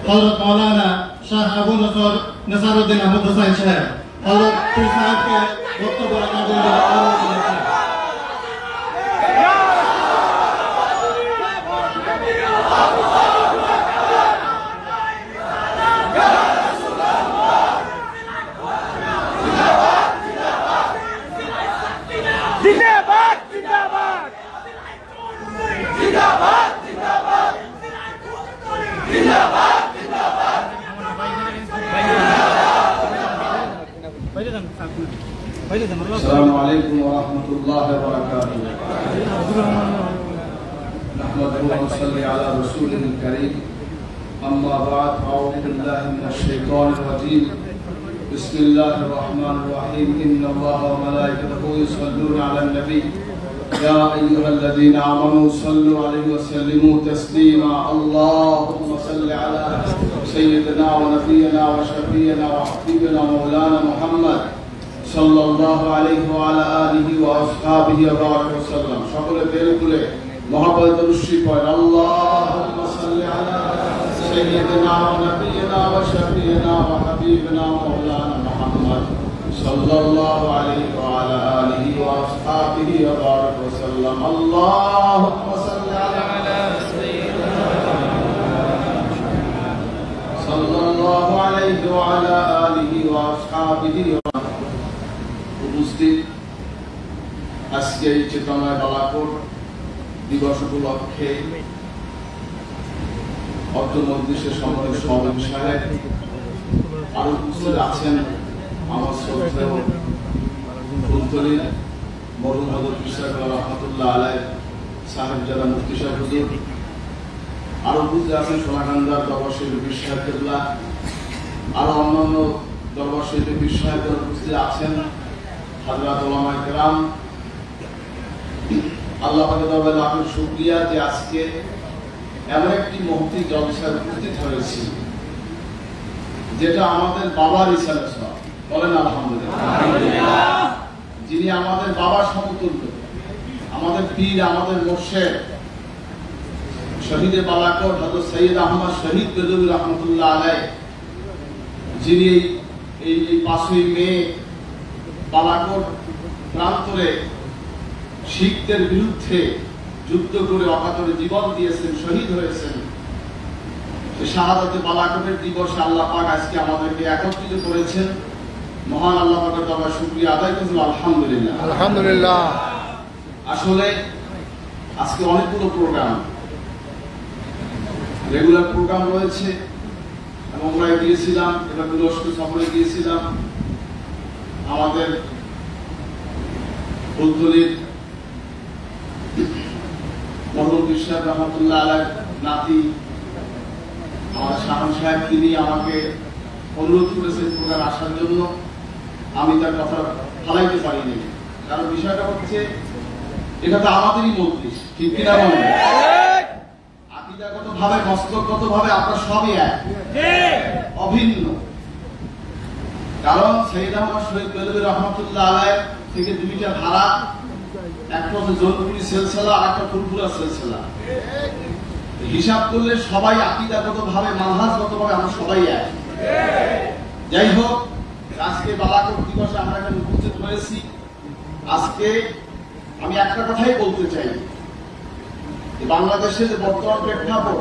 হযরত মাওলানা শাহ আবু নসর নসরউদ্দিন আহমদ হোসেন সাহেব হযরত পীর সাহেবকে বক্তব্য রাখার জন্য অনুরোধ করছি। जिंदाबाद जिंदाबाद जिंदाबाद जिंदाबाद जिंदाबाद अस्सलामु अलैकुम व रहमतुल्लाहि व बरकातुहू। नहमदुहु व नसल्ली अला रसूलिल करीम। अम्मा बाद अऊज़ु बिल्लाहि मिनश शैतानिर रजीम। बिस्मिल्लाहिर रहमानिर रहीम। इन्नल्लाहा व मलाइकतहु युसल्लूना अलन नबी या अय्युहल्लज़ीना आमनू सल्लु अलैहि व सल्लिमू तस्लीमा। अल्लाहुम्मा सल्लि अला सय्यिदिना व नबियिना व शफीइना व हबीबिना मौलाना मुहम्मद सल्लल्लाहु अलैहि व अला आलिहि व अस्हाबिहि व बारिक वसल्लम। সকলে তেল তুলে মহব্বত দরুদ পড়েন। আল্লাহুম্মা সাল্লি আলা সাইয়্যিদিনা ওয়া নাবিয়িনা ওয়া শাফিইনা ওয়া হাবিবিনা মাওলানা মুহাম্মদ সাল্লাল্লাহু আলাইহি ওয়া আলা আলিহি ওয়া আসহাবিহি ওয়া বারিক ওয়াসাল্লাম। আল্লাহুম্মা সাল্লি আলা সাইয়্যিদিনা সাল্লাল্লাহু আলাইহি ওয়া আলা আলিহি ওয়া আসহাবিহি। উপস্থিত আজকে এই চেতনায় বালাকোট দিবস উপলক্ষে অত্র মজলিসের সম্মানিত সভাপতি সাহেব, আরো উপস্থিত আছেন আমার শ্রদ্ধেয় ফুলতলীর মরহুম হযরত পীর সাহেব রাহমাতুল্লাহ আলাইহি সাহেবজাদা মুফতি সাহেব হুজুর, আরো উপস্থিত আছেন সোনাকান্দার দরবার শরীফ পীর সাহেব কেবলা, আরো অন্যান্য দরবার শরীফ পীর সাহেব উপস্থিত আছেন হযরত উলামায়ে কেরাম। আল্লাহ পাকের দরবারে লাখ শুকরিয়া যে আজকে এমন একটি মহতি জলসায় উপস্থিত হয়েছি যেটা আমাদের বাবার ইচ্ছার সব। বলেন আলহামদুলিল্লাহ। যিনি আমাদের বাবার সমতুল্য, আমাদের পীর, আমাদের মুর্শিদ, শহীদে বালাকোট হযরত সৈয়দ আহমদ শহীদ বেদবী রহমতুল্লাহ আলাইহি, যিনি এই 5ই মে বালাকোট প্রান্তরে শিখদের বিরুদ্ধে যুদ্ধ করে অকাতরে জীবন দিয়েছেন, শহীদ হয়েছেন। শাহাদাতে বালাকোটের দিবসে আল্লাহ পাক আজকে আমাদেরকে একত্রিত করেছেন। মহান আল্লাহ পাকের দরবারে শুকরিয়া আদায় করছি আলহামদুলিল্লাহ। আলহামদুলিল্লাহ। আসলে আজকে অনেকগুলো প্রোগ্রাম, রেগুলার প্রোগ্রাম রয়েছে এবং আমরা গিয়েছিলাম, এবার তুরস্ক সফরে গিয়েছিলাম। আমাদের ফুলতলীর মরহুম পীর সাহেব রহমতুল্লাহ আলাইহি নাতি আমার শাহান সাহেব, তিনি আমাকে অনুরোধ করেছেন প্রোগ্রামে আসার জন্য। আমি তার কথা ফালাইতে পারিনি, কারণ বিষয়টা হচ্ছে এটা তো আমাদেরই মজলিস, ঠিক কিনা বলেন? আকীদাগত ভাবে, মস্তকগত ভাবে আমরা সবই এক, অভিন্ন। কারণ সৈয়দ আহমদ শহীদ বেদবী রহমতুল্লাহ আলাইহি থেকে দুইটা ধারা, একটা হচ্ছে জোনপুরি সিলসিলা আর একটা ফুরফুরা সিলসিলা। হিসাব করলে সবাই আকীদাগত ভাবে, মানহাজগত ভাবে আমরা সবাই এক। যাই হোক, আজকে বালাকোট দিবসে আমরা এখানে উপস্থিত হয়েছি। আজকে আমি একটা কথাই বলতে চাই, বাংলাদেশের যে বর্তমান প্রেক্ষাপট,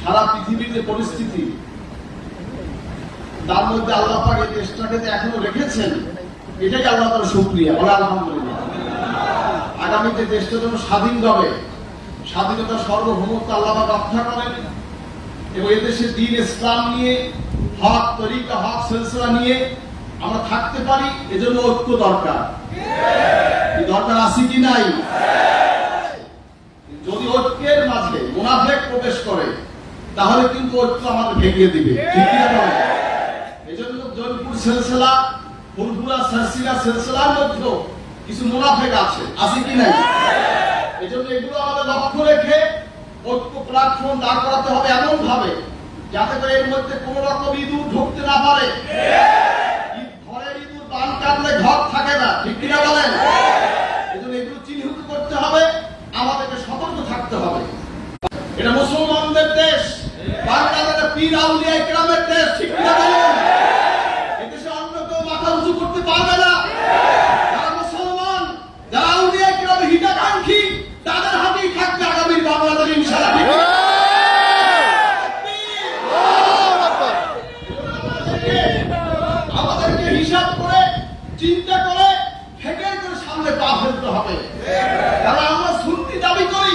সারা পৃথিবীর যে পরিস্থিতি, তার মধ্যে আল্লাহ পাক এই দেশটাকে যে এখনো রেখেছেন, এটাই আল্লাহ তাআলার শুকরিয়া। বলে আলহামদুলিল্লাহ। আগামীতে দেশটা যেন স্বাধীন হবে, স্বাধীনতা সার্বভৌমত্ব আল্লাহ পাক রক্ষা করেন এবং এদেশে দ্বীন ইসলাম নিয়ে, হক তরিকা, হক সিলসিলা নিয়ে আমরা থাকতে পারি। এজন্য ঐক্য দরকার। এই দরকার আছে কি নাই? যদি ঐক্যের মাঝে মুনাফিক প্রবেশ করে তাহলে কিন্তু ঐক্য আমাদের ভেঙে দিবে, ঠিক কি না? এজন্য জয়পুর সিলসিলা, ফুরফুরা সিলসিলার মধ্যে কিছু মুনাফিক আছে কি নাই? এজন্য এগুলো আমাদের লক্ষ্য রেখে ঐক্য প্ল্যাটফর্ম দাঁড় করাতে হবে এমন ভাবে যাতে করে এর মধ্যে কোন রকম ইঁদুর ঢুকতে না পারে। ঘরের ইঁদুর বান কাটলে ঘর থাকে না, ঠিক কিনা বলেন? এজন্য এগুলো চিহ্নিত করতে হবে, আমাদেরকে সতর্ক থাকতে হবে। এটা মুসলমানদের দেশ, বাংলাদেশে পীর আউলিয়া ইকরামের দেশ, ঠিক কিনা বলেন? এদেশে অন্য কেউ মাথা উঁচু করতে পারবে না। যারা মুসলমান, যারা আউলিয়া ইকরামের হিতাকাঙ্ক্ষী, তাদের হাতেই থাকবে আগামীর বাংলাদেশ ইনশাআল্লাহ। আমাদেরকে হিসাব করে, চিন্তা করে, ফেকের করে সামনে পা ফেলতে হবে। কারণ আমরা সুন্নি দাবি করি,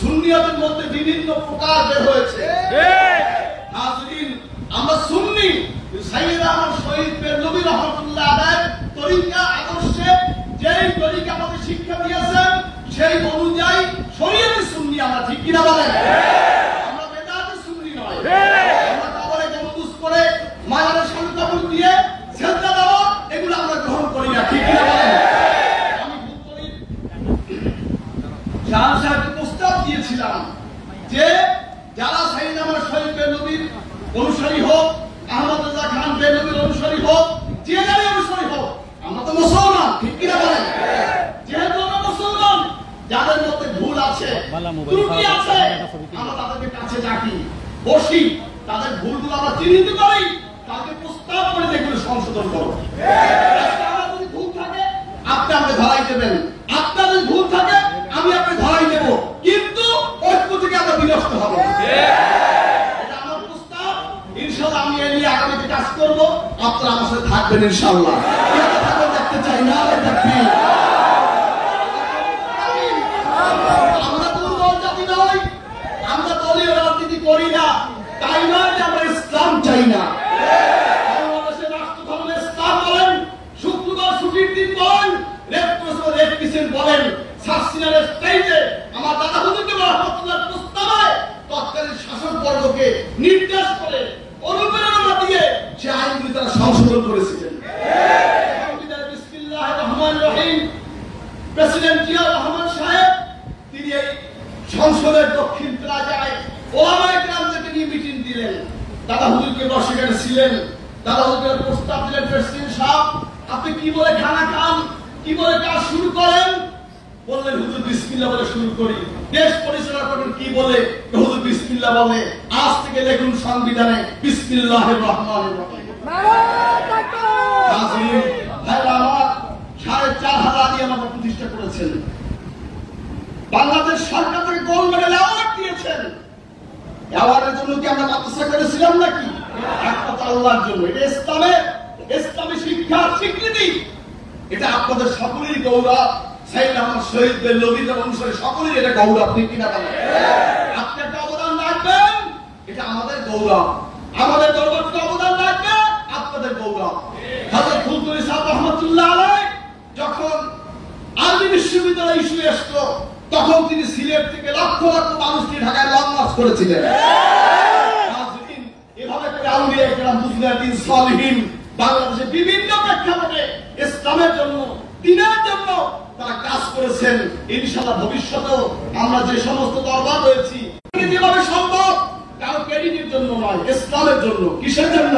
সুন্নিয়তের মধ্যে বিভিন্ন প্রকার বের হয়েছে। হাজরিন, আমরা সুন্নি, সাইয়েদ আহমদ শহীদ বেরলভী রহমাতুল্লাহ আলাইহির তরিকা আদর্শে যেই তরিকা আমাদের শিক্ষা দিয়েছেন সেই অনুযায়ী শরীয়তে সুন্নি আমরা, ঠিক কিনা বলেন? আমরা বেদাতে সুন্নি নয়। আমরা কবরে গম্বুজ করে মাজারের সামনে কাপড় দিয়ে সেজদা দেওয়া এগুলো আমরা গ্রহণ করি না, ঠিক কিনা বলেন? আমি ভুল শাহ সাহেবকে প্রস্তাব দিয়েছিলাম যে যারা সাইয়েদ আহমদ শহীদ বেরলভীর অনুসারী হোক, আহমদ রাজা খান বেরলভীর অনুসারী হোক, যে যারা অনুসারী হোক, আমরা তো মুসলমান, ঠিক কিনা বলেন? যেহেতু আমরা মুসলমান, যাদের মধ্যে ভুল আছে, ত্রুটি আছে, আমরা তাদেরকে কাছে ডাকি, বসি, তাদের ভুলগুলো আমরা চিহ্নিত করি, তাকে প্রস্তাব করে যেগুলো সংশোধন করো। আমার যদি ভুল থাকে আপনি আমাকে ধরাই দেবেন, আপনার যদি ভুল থাকে আমি আপনাকে ধরাই দেব, কিন্তু ঐক্য থেকে আমরা বিনষ্ট হব। এটা আমার প্রস্তাব। ইনশাআল্লাহ আমি এই নিয়ে আগামীতে কাজ করব, আপনারা আমার সাথে থাকবেন ইনশাআল্লাহ। দেখতে চাই না, আমরা দুর্বল জাতি নই, আমরা দলীয় রাজনীতি করি না, তাই নয় যে আমরা ইসলাম চাই না। বাংলাদেশের রাষ্ট্র ধর্মে ইসলাম বলেন, শুক্রবার ছুটির দিন বলেন, রেড কিসেন বলেন, সাসিনারের স্টেজে আমার দাদা হুজুরকে রহমাতুল্লাহর প্রস্তাবে তৎকালীন শাসক বর্গকে নির্দেশ করে অনুপ্রেরণা দিয়ে সে আইনগুলি তারা সংশোধন করেছিলেন। বিসমিল্লাহির রহমানির রহিম। প্রেসিডেন্ট জিয়া রহমান সাহেব তিনি এই সংসদের দক্ষিণ প্লাজায় ওলামায়ে কেরামদেরকে নিয়ে মিটিং দিলেন। দাদা হুজুরকে সেখানে ছিলেন। দাদা হুজুরের প্রস্তাব দিলেন, প্রেসিডেন্ট সাহেব আপনি কি বলে খানা খান, কি বলে কাজ শুরু করেন? বললেন হুজুর বিসমিল্লাহ বলে শুরু করি। দেশ পরিচালনা করেন কি বলে? হুজুর বিসমিল্লাহ বলে। আজ থেকে দেখুন সংবিধানে বিসমিল্লাহির রহমানির রহিম। হাজির ভাইরা আমার, ৪,৫০০ দিয়ে আমাকে প্রতিষ্ঠা করেছেন। বাংলাদেশ সরকার থেকে গোল্ড মেডেল অ্যাওয়ার্ড দিয়েছেন। অ্যাওয়ার্ডের জন্য কি আমরা মাদ্রাসা করেছিলাম নাকি? একমাত্র আল্লাহর জন্য। এটা ইসলামী শিক্ষার স্বীকৃতি। এটা আপনাদের সকলেরই গৌরব। সাইয়েদ আহমদ শহীদ বেরলভীর অনুসারী সকলেরই এটা গৌরব, ঠিক কিনা বলেন? আপনি একটা অবদান রাখবেন, এটা আমাদের গৌরব। আমাদের গৌরবকে অবদান রাখবে আপনাদের গৌরব। হযরত ফুলতুলি সাহেব রহমাতুল্লাহ আলাইহি যখন আরবি বিশ্ববিদ্যালয় ইস্যু আসলো, তখন তিনি সিলেট থেকে লক্ষ লক্ষ মানুষকে ঢাকায় লং মার্চ করেছিলেন। এভাবে করে আউলিয়া কেরাম, মুজতাহিদিন, সালিহিন বাংলাদেশের বিভিন্ন প্রেক্ষাপটে ইসলামের জন্য, দ্বীনের জন্য তারা কাজ করেছেন। ইনশাআল্লাহ ভবিষ্যতেও আমরা যে সমস্ত দরবার রয়েছি যেভাবে সম্ভব, কারো ক্রেডিটের জন্য নয়, ইসলামের জন্য। কিসের জন্য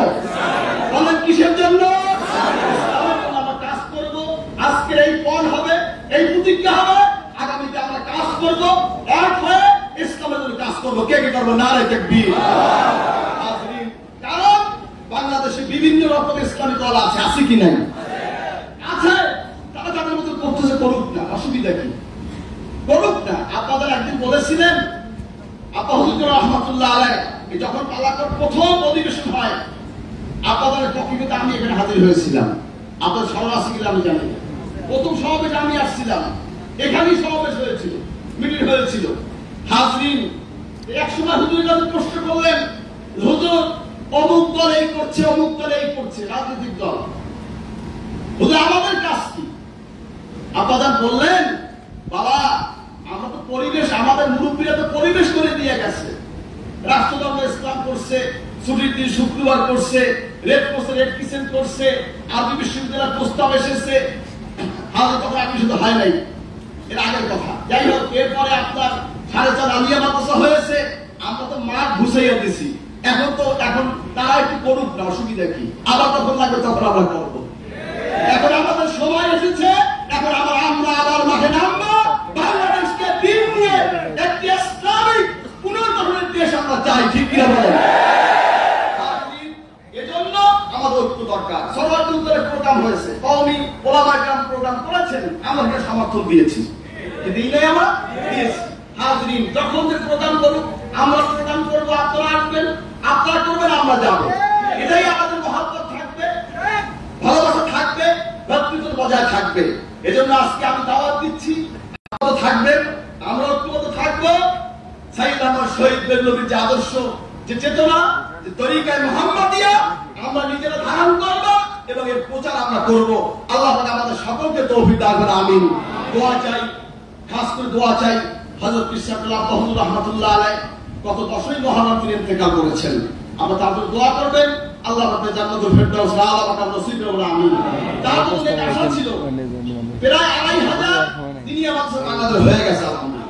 বলেন? কিসের জন্য? ইসলামের জন্য আমরা কাজ করব। আজকের এই পণ হবে, এই প্রতিজ্ঞা হবে, আগামীতে আমরা কাজ করব, এক হয়ে ইসলামের জন্য কাজ করব। কে কে করবো? নারে তাকবীর। কারণ বাংলাদেশে বিভিন্ন রকমের ইসলামী দল আছে, আছে কি নাই? আছে। তারা তাদের মতো করতেছে, করুক না, অসুবিধা কি? করুক না। আপনাদের একদিন বলেছিলেন আপা হুজুর রহমাতুল্লাহ আলাইহি যখন পালাকোট প্রথম অধিবেশন হয়, আপনাদের পক্ষে আমি এখানে হাজির হয়েছিলাম। আপনাদের স্মরণ আছে কিনা আমি জানি না। প্রথম সমাবেশে আমি আসছিলাম, এখানেই সমাবেশ হয়েছিল, মিটিং হয়েছিল। হাজরিন, এক সময় হুজুরের কাছে প্রশ্ন করলেন, হুজুর অমুক দল এই করছে, অমুক দল এই করছে, রাজনৈতিক দল, হুজুর আমাদের কাজ কি? আপনারা বললেন, বাবা আমরা তো পরিবেশ, আমাদের মুরব্বীরা তো পরিবেশ করে দিয়ে গেছে। রাষ্ট্রধর্ম ইসলাম করছে, ছুটির দিন শুক্রবার করছে, রেড করছে, রেড কিচেন করছে, আরবি বিশ্ববিদ্যালয়ের প্রস্তাব এসেছে। হাজার কথা আপনি শুধু হয় নাই, এর আগের কথা। যাই হোক, এরপরে আপনার 4.5 আলিয়া মাদ্রাসা হয়েছে, আমরা তো মাঠ ঘুষাইয়া দিছি। এখন তারা একটু করুক না, অসুবিধা কি? আবার তখন লাগবে, তখন আমরা করবো। এখন আমাদের সময় এসেছে, এখন আমরা আবার মাঠে নামবো। বাংলাদেশকে দিন নিয়ে একটি ইসলামিক পুনর্গঠনের দেশ আমরা চাই, ঠিক কিনা বলেন? সমর্থন দিয়েছি, দিই নাই আমরা, দিয়েছি। হাজরিন, যখন যে প্রোগ্রাম করুক, আমরা প্রোগ্রাম করবো, আপনারা আসবেন, আপনারা করবেন, আমরা যাবো। এটাই আমাদের মহব্বত থাকবে, ভালোবাসা থাকবে, ভ্রাতৃত্ব বজায় থাকবে। এজন্য আজকে আমি দাওয়াত দিচ্ছি, আপনারা থাকবেন, আমরা ঐক্যবদ্ধ থাকবো। সাইয়েদ আহমদ শহীদ বেল্লবীর যে আদর্শ, যে চেতনা, যে তরিকায়ে মুহাম্মাদিয়া আমরা নিজেরা ধারণ করব এবং এর প্রচার আমরা করব। আল্লাহ পাক আমাদের সকলকে তৌফিক দান করুন, আমিন। দোয়া চাই, খাস করে দোয়া চাই হযরত ইসরাফিল আহমদ রাহমাতুল্লাহ আলাইহি গত 10ই মুহররম তিনি ইন্তেকাল করেছেন। আমরা তার জন্য দোয়া করবেন, আল্লাহ পাক জান্নাতুল ফেরদাউস আলা পাক নসিব করুন, আমিন। তার জন্য একটা আশা ছিল, প্রায় 2500 তিনি আমাদের বাংলাদেশ হয়ে গেছে আলহামদুলিল্লাহ।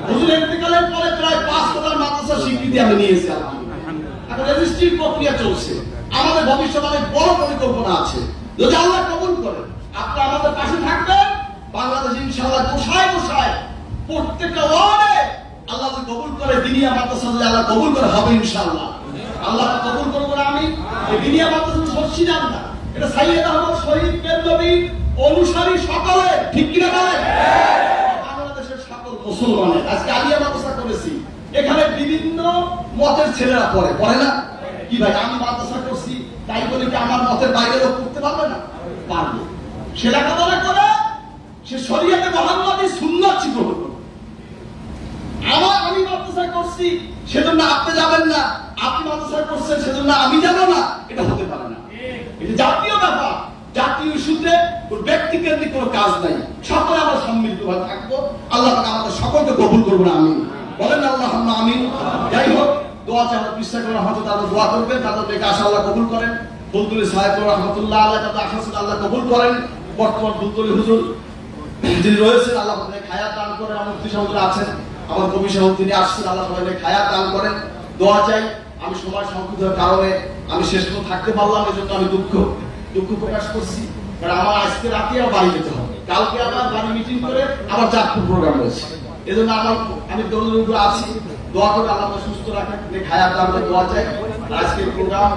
হুজুর ইন্তেকালের পরে প্রায় 5000 মাদ্রাসা স্বীকৃতি আমি নিয়েছি আলহামদুলিল্লাহ। এখন রেজিস্ট্রির প্রক্রিয়া চলছে। আমাদের ভবিষ্যতে অনেক বড় পরিকল্পনা আছে, যদি আল্লাহ কবুল করে। আপনারা আমাদের পাশে থাকবেন, বাংলাদেশ ইনশাআল্লাহ গোসায় গোসায় প্রত্যেকটা ওয়ার্ডে আল্লাহ যদি কবুল করে দিনিয়া মাদ্রাসা, যদি আল্লাহ কবুল করে হবে ইনশাআল্লাহ। আল্লাহ কবুল করবো না আমি। এই দিনিয়া মাদ্রাসা সরছি না, এটা সাইয়েদ আহমদ শহীদ বেল্লবীর অনুসারী সকলে, ঠিক কিনা বলেন? বাংলাদেশের সকল মুসলমানের। আজকে আলিয়া মাদ্রাসা করেছি, এখানে বিভিন্ন মতের ছেলেরা পড়ে, পড়ে না? কি ভাই, আমি মাদ্রাসা করছি তাই বলে কি আমার মতের বাইরে লোক করতে পারবে না? পারবে। সে লেখাপড়া করে, সে শরীয়তে মুহাম্মাদি সুন্নাত শিখবে। আমি মাদ্রাসা করছি সেজন্য আপনি যাবেন না, আপনি মাদ্রাসা করছেন সেজন্য আমি যাব না, এটা হতে পারে না। এটা জাতীয় ব্যাপার, জাতীয় ইস্যুতে ব্যক্তিকেন্দ্রিক কোনো কাজ নাই। সকলে আমরা সম্মিলিতভাবে থাকবো। আল্লাহ পাক আমাদের সকলকে কবুল করবেন, আমিন। বলেন আল্লাহুম্মা আমিন। যাই হোক, দোয়া চাই আমরা বিশ্বাস করে রহমতুল্লাহ দোয়া করবেন, তাদের দেখে আশা আল্লাহ কবুল করেন। ফুলতুলি সাহেব রহমতুল্লাহ আল্লাহ তাদের আশা ছিল আল্লাহ কবুল করেন। বর্তমান ফুলতুলি হুজুর যিনি রয়েছেন, আল্লাহ তাদের খায়াত দান করেন। আমার মুফতি সাহেব আছেন, আমার কবি সাহেব তিনি আসছেন, আল্লাহ তাদের খায়াত দান করেন। দোয়া চাই। আমি সময় সংকটের কারণে আমি শেষ পর্যন্ত থাকতে পারলাম, এজন্য আমি দুঃখ প্রকাশ করছি। কারণ আমার আজকে রাতে আবার বাড়ি যেতে হবে, কালকে আবার বাড়ি মিটিং করে আবার চাঁদপুর প্রোগ্রাম রয়েছে। এজন্য আমি দৌড়ের উপরে আছি। দোয়া করে আল্লাহ সুস্থ রাখেন, খায়াত দান করে দোয়া চাই। আজকের প্রোগ্রাম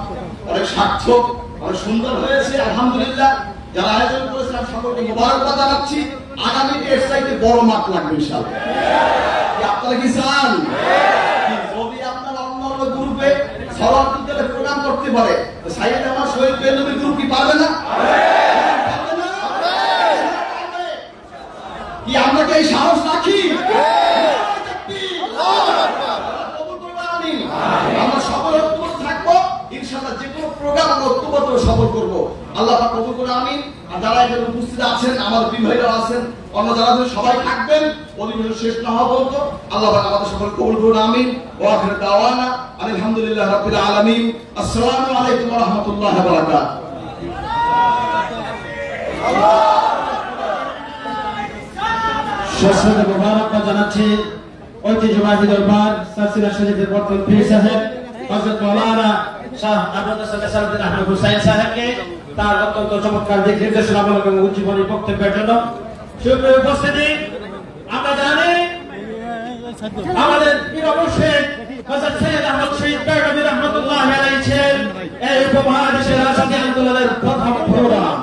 অনেক সার্থক, অনেক সুন্দর হয়েছে আলহামদুলিল্লাহ। যারা আয়োজন করেছেন আমি সকলকে মোবারকবাদ জানাচ্ছি। আগামী এর চাইতে বড় মাঠ লাগবে ইনশাআল্লাহ। আপনারা কি চান? যদি আপনারা অন্য গ্রুপে সবার বিদ্যালয়ে প্রোগ্রাম করতে পারে, সাইয়েদ আহমদ শহীদ বেল্লবী গ্রুপ কি পারবে না? কি আমরা কি এই সাহস রাখি? আমরা সকল ঐক্যবদ্ধ থাকবো ইনশাআল্লাহ। যে কোনো প্রোগ্রাম আমরা ঐক্যবদ্ধ সফল করবো, আল্লাহ পাক কবুল করে, আমিন। আর যারা এখানে উপস্থিত আছেন, আমার বিভাগীরা আছেন, অন্য যারা সবাই থাকবেন, অধিবেশন শেষ না হওয়া পর্যন্ত আল্লাহ পাক আমাদের সকল কবুল করুন, আমিন। ওয়া আখিরু দাওয়ানা আলহামদুলিল্লাহি রাব্বিল আলামিন। আসসালামু আলাইকুম ওয়া রাহমাতুল্লাহি ওয়া বারাকাতুহু। শেষে মোবারকবাদ জানাচ্ছি ঐতিহ্যবাহী দরবার সাসিরা শরীফের বর্তমান পীর সাহেব হযরত মাওলানা শাহ আব্দুল সালাম আহমদ হুসাইন সাহেবকে তার অত্যন্ত চমৎকার দিক নির্দেশনামূলক এবং উজ্জীবনী বক্তব্যের জন্য। সুপ্রিয় উপস্থিতি, আমরা জানি আমাদের পীর মুর্শিদ হযরত সৈয়দ আহমদ শহীদ বেল্লবী রাহমাতুল্লাহি আলাইহি এই উপমহাদেশের রাজশাহী আন্দোলনের প্রথম প্রোগ্রাম